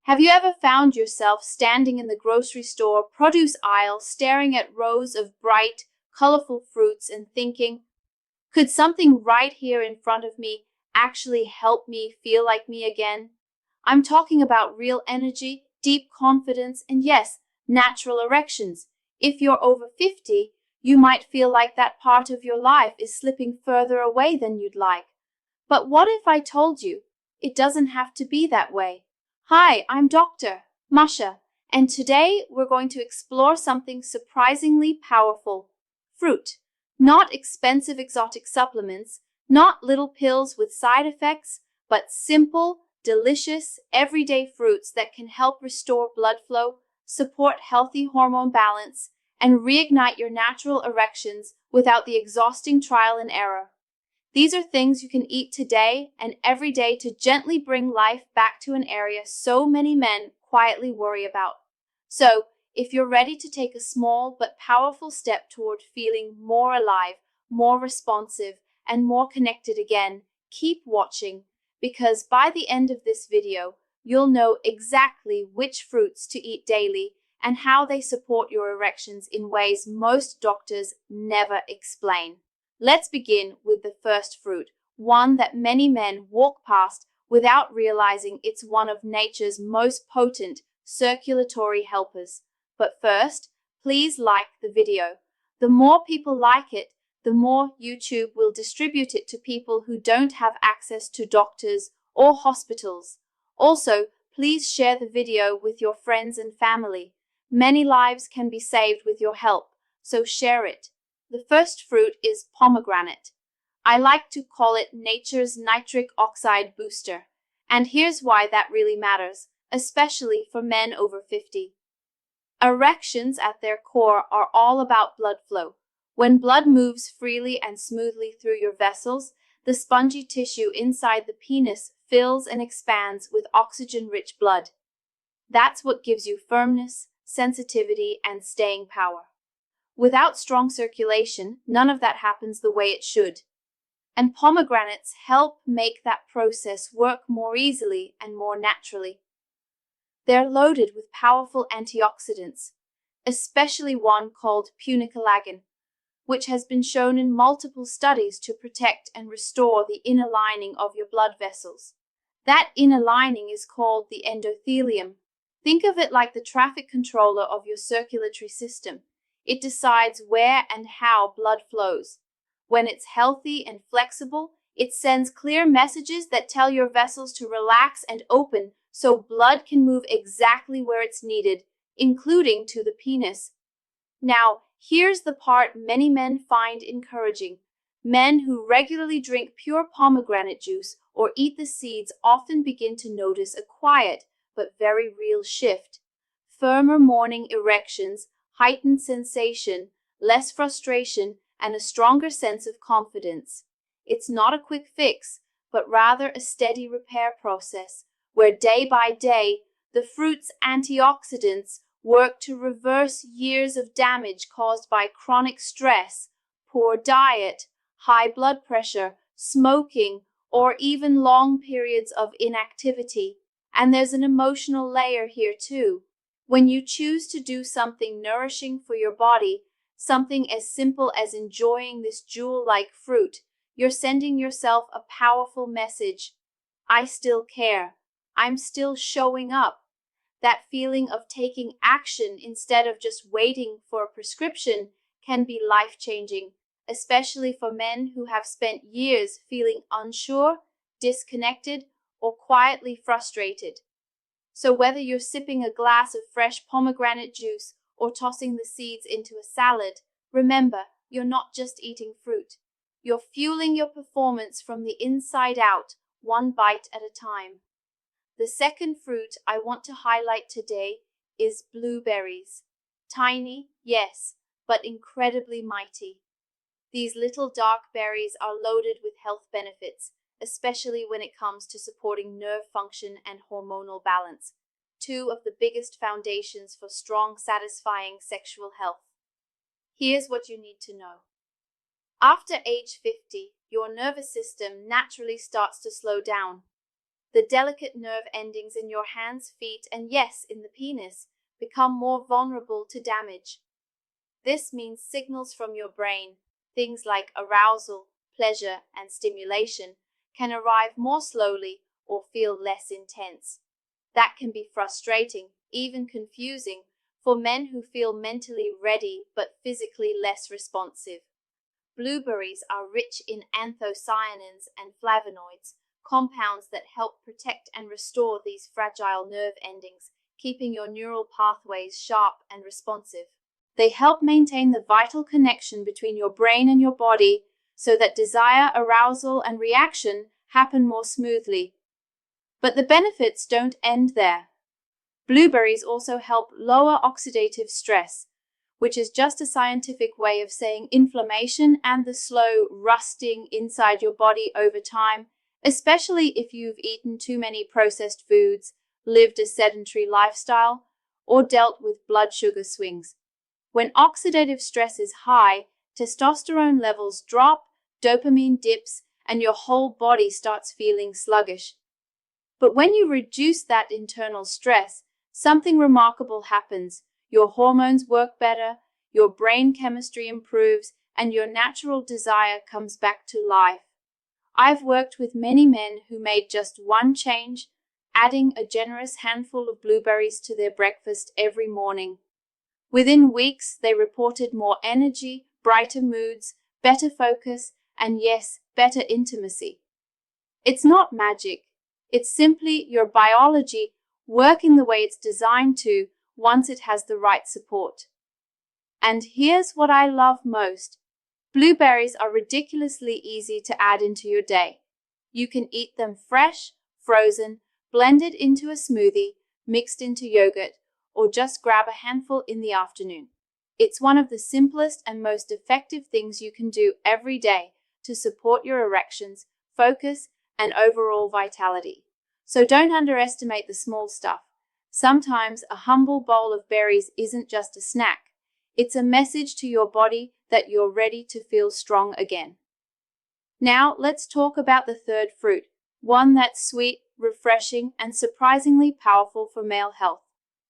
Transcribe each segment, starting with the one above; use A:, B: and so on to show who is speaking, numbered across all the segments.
A: Have you ever found yourself standing in the grocery store produce aisle, staring at rows of bright, colorful fruits and thinking, could something right here in front of me actually help me feel like me again? I'm talking about real energy, deep confidence, and yes, natural erections. If you're over 50, you might feel like that part of your life is slipping further away than you'd like. But what if I told you it doesn't have to be that way? Hi, I'm Dr. Masha, and today we're going to explore something surprisingly powerful: fruit. Not expensive exotic supplements, not little pills with side effects, but simple, delicious, everyday fruits that can help restore blood flow, support healthy hormone balance, and reignite your natural erections without the exhausting trial and error. These are things you can eat today and every day to gently bring life back to an area so many men quietly worry about. So, if you're ready to take a small but powerful step toward feeling more alive, more responsive, and more connected again, keep watching, because by the end of this video, you'll know exactly which fruits to eat daily and how they support your erections in ways most doctors never explain. Let's begin with the first fruit, one that many men walk past without realizing it's one of nature's most potent circulatory helpers. But first, please like the video. The more people like it, the more YouTube will distribute it to people who don't have access to doctors or hospitals. Also, please share the video with your friends and family. Many lives can be saved with your help, so share it. The first fruit is pomegranate. I like to call it nature's nitric oxide booster. And here's why that really matters, especially for men over 50. Erections at their core are all about blood flow. When blood moves freely and smoothly through your vessels, the spongy tissue inside the penis fills and expands with oxygen-rich blood. That's what gives you firmness, sensitivity, and staying power. Without strong circulation, none of that happens the way it should. And pomegranates help make that process work more easily and more naturally. They're loaded with powerful antioxidants, especially one called punicolagon, which has been shown in multiple studies to protect and restore the inner lining of your blood vessels. That inner lining is called the endothelium. Think of it like the traffic controller of your circulatory system. It decides where and how blood flows. When it's healthy and flexible, it sends clear messages that tell your vessels to relax and open so blood can move exactly where it's needed, including to the penis. Now, here's the part many men find encouraging. Men who regularly drink pure pomegranate juice or eat the seeds often begin to notice a quiet but very real shift. Firmer morning erections, heightened sensation, less frustration, and a stronger sense of confidence. It's not a quick fix, but rather a steady repair process, where day by day, the fruit's antioxidants work to reverse years of damage caused by chronic stress, poor diet, high blood pressure, smoking, or even long periods of inactivity. And there's an emotional layer here too. When you choose to do something nourishing for your body, something as simple as enjoying this jewel-like fruit, you're sending yourself a powerful message. I still care. I'm still showing up. That feeling of taking action instead of just waiting for a prescription can be life-changing, especially for men who have spent years feeling unsure, disconnected, or quietly frustrated. So whether you're sipping a glass of fresh pomegranate juice or tossing the seeds into a salad, remember, you're not just eating fruit. You're fueling your performance from the inside out, one bite at a time. The second fruit I want to highlight today is blueberries. Tiny, yes, but incredibly mighty. These little dark berries are loaded with health benefits, especially when it comes to supporting nerve function and hormonal balance, two of the biggest foundations for strong, satisfying sexual health. Here's what you need to know. After age 50, your nervous system naturally starts to slow down. The delicate nerve endings in your hands, feet, and yes, in the penis, become more vulnerable to damage. This means signals from your brain, things like arousal, pleasure, and stimulation, can arrive more slowly or feel less intense. That can be frustrating, even confusing, for men who feel mentally ready but physically less responsive. Blueberries are rich in anthocyanins and flavonoids, compounds that help protect and restore these fragile nerve endings, keeping your neural pathways sharp and responsive. They help maintain the vital connection between your brain and your body so that desire, arousal, and reaction happen more smoothly. But the benefits don't end there. Blueberries also help lower oxidative stress, which is just a scientific way of saying inflammation and the slow rusting inside your body over time, especially if you've eaten too many processed foods, lived a sedentary lifestyle, or dealt with blood sugar swings. When oxidative stress is high, testosterone levels drop, dopamine dips, and your whole body starts feeling sluggish. But when you reduce that internal stress, something remarkable happens. Your hormones work better, your brain chemistry improves, and your natural desire comes back to life. I've worked with many men who made just one change, adding a generous handful of blueberries to their breakfast every morning. Within weeks, they reported more energy, brighter moods, better focus, and yes, better intimacy. It's not magic. It's simply your biology working the way it's designed to once it has the right support. And here's what I love most. Blueberries are ridiculously easy to add into your day. You can eat them fresh, frozen, blended into a smoothie, mixed into yogurt, or just grab a handful in the afternoon. It's one of the simplest and most effective things you can do every day to support your erections, focus, and overall vitality. So don't underestimate the small stuff. Sometimes a humble bowl of berries isn't just a snack. It's a message to your body that you're ready to feel strong again. Now let's talk about the third fruit, one that's sweet, refreshing, and surprisingly powerful for male health.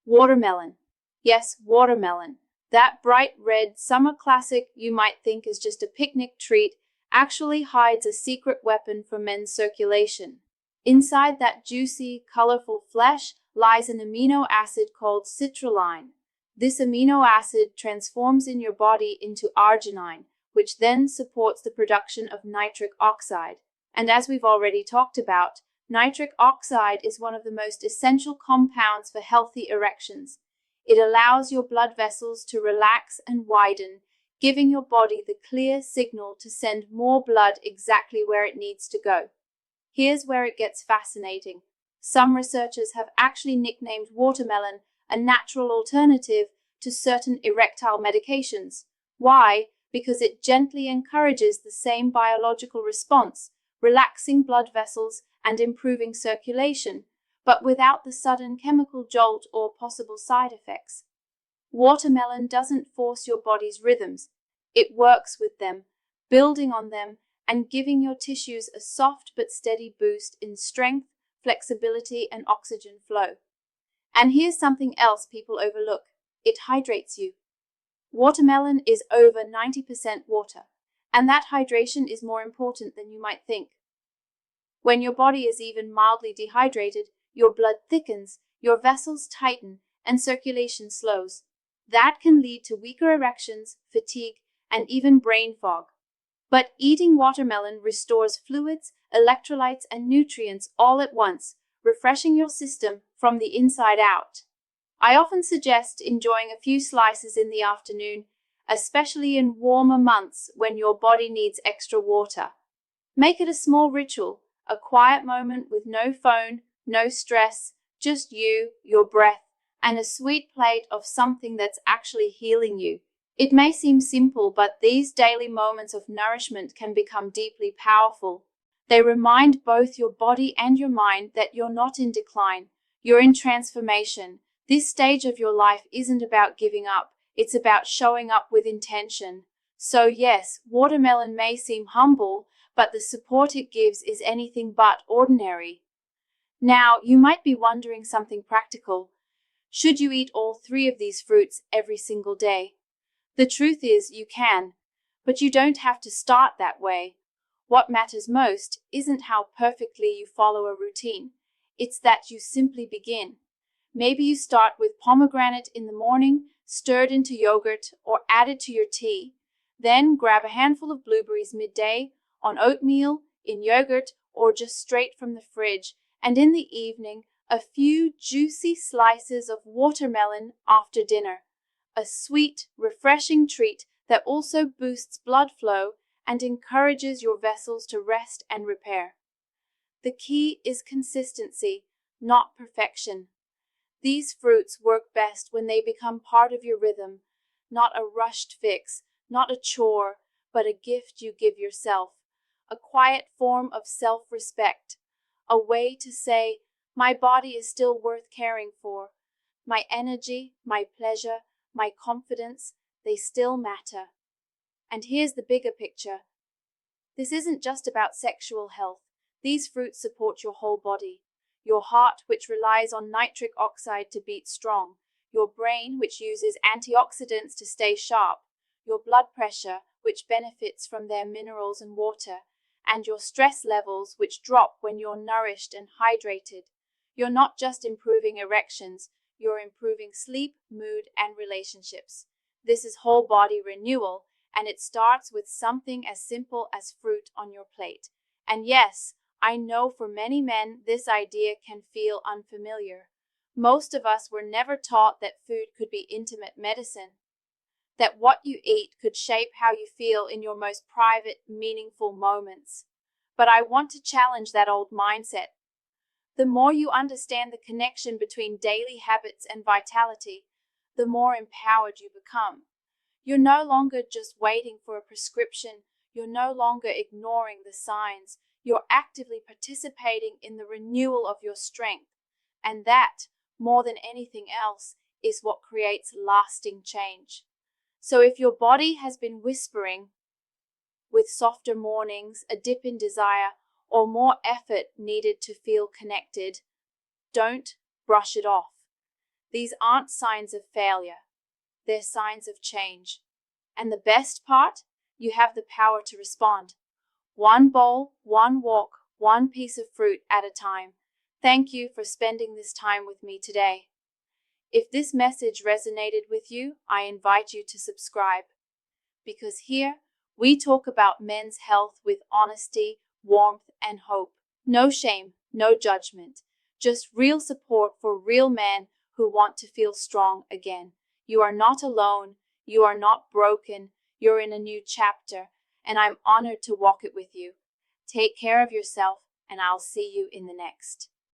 A: Watermelon. Yes, watermelon. That bright red summer classic you might think is just a picnic treat actually hides a secret weapon for men's circulation. Inside that juicy, colorful flesh lies an amino acid called citrulline. This amino acid transforms in your body into arginine, which then supports the production of nitric oxide. And as we've already talked about, nitric oxide is one of the most essential compounds for healthy erections. It allows your blood vessels to relax and widen, giving your body the clear signal to send more blood exactly where it needs to go. Here's where it gets fascinating. Some researchers have actually nicknamed watermelon a natural alternative to certain erectile medications. Why? Because it gently encourages the same biological response, relaxing blood vessels and improving circulation, but without the sudden chemical jolt or possible side effects. Watermelon doesn't force your body's rhythms. It works with them, building on them, and giving your tissues a soft but steady boost in strength, flexibility, and oxygen flow. And here's something else people overlook. It hydrates you. Watermelon is over 90% water, and that hydration is more important than you might think. When your body is even mildly dehydrated, your blood thickens, your vessels tighten, and circulation slows. That can lead to weaker erections, fatigue, and even brain fog. But eating watermelon restores fluids, electrolytes, and nutrients all at once, refreshing your system from the inside out. I often suggest enjoying a few slices in the afternoon, especially in warmer months when your body needs extra water. Make it a small ritual, a quiet moment with no phone, no stress, just you, your breath, and a sweet plate of something that's actually healing you. It may seem simple, but these daily moments of nourishment can become deeply powerful. They remind both your body and your mind that you're not in decline, you're in transformation. This stage of your life isn't about giving up, it's about showing up with intention. So yes, watermelon may seem humble, but the support it gives is anything but ordinary. Now, you might be wondering something practical. Should you eat all three of these fruits every single day? The truth is, you can, but you don't have to start that way. What matters most isn't how perfectly you follow a routine, it's that you simply begin. Maybe you start with pomegranate in the morning, stirred into yogurt, or added to your tea. Then grab a handful of blueberries midday, on oatmeal, in yogurt, or just straight from the fridge. And in the evening, a few juicy slices of watermelon after dinner. A sweet, refreshing treat that also boosts blood flow and encourages your vessels to rest and repair. The key is consistency, not perfection. These fruits work best when they become part of your rhythm, not a rushed fix, not a chore, but a gift you give yourself, a quiet form of self-respect, a way to say, my body is still worth caring for. My energy, my pleasure, my confidence, they still matter. And here's the bigger picture. This isn't just about sexual health. These fruits support your whole body. Your heart, which relies on nitric oxide to beat strong. Your brain, which uses antioxidants to stay sharp. Your blood pressure, which benefits from their minerals and water. And your stress levels, which drop when you're nourished and hydrated. You're not just improving erections, you're improving sleep, mood, and relationships. This is whole body renewal, and it starts with something as simple as fruit on your plate. And yes, I know for many men this idea can feel unfamiliar. Most of us were never taught that food could be intimate medicine, that what you eat could shape how you feel in your most private, meaningful moments. But I want to challenge that old mindset. The more you understand the connection between daily habits and vitality, the more empowered you become. You're no longer just waiting for a prescription. You're no longer ignoring the signs. You're actively participating in the renewal of your strength. And that, more than anything else, is what creates lasting change. So if your body has been whispering, with softer mornings, a dip in desire, or more effort needed to feel connected, don't brush it off. These aren't signs of failure. They're signs of change. And the best part? You have the power to respond. One bowl, one walk, one piece of fruit at a time. Thank you for spending this time with me today. If this message resonated with you, I invite you to subscribe. Because here, we talk about men's health with honesty, warmth, and hope. No shame, no judgment. Just real support for real men who want to feel strong again. You are not alone. You are not broken. You're in a new chapter, and I'm honored to walk it with you. Take care of yourself, and I'll see you in the next.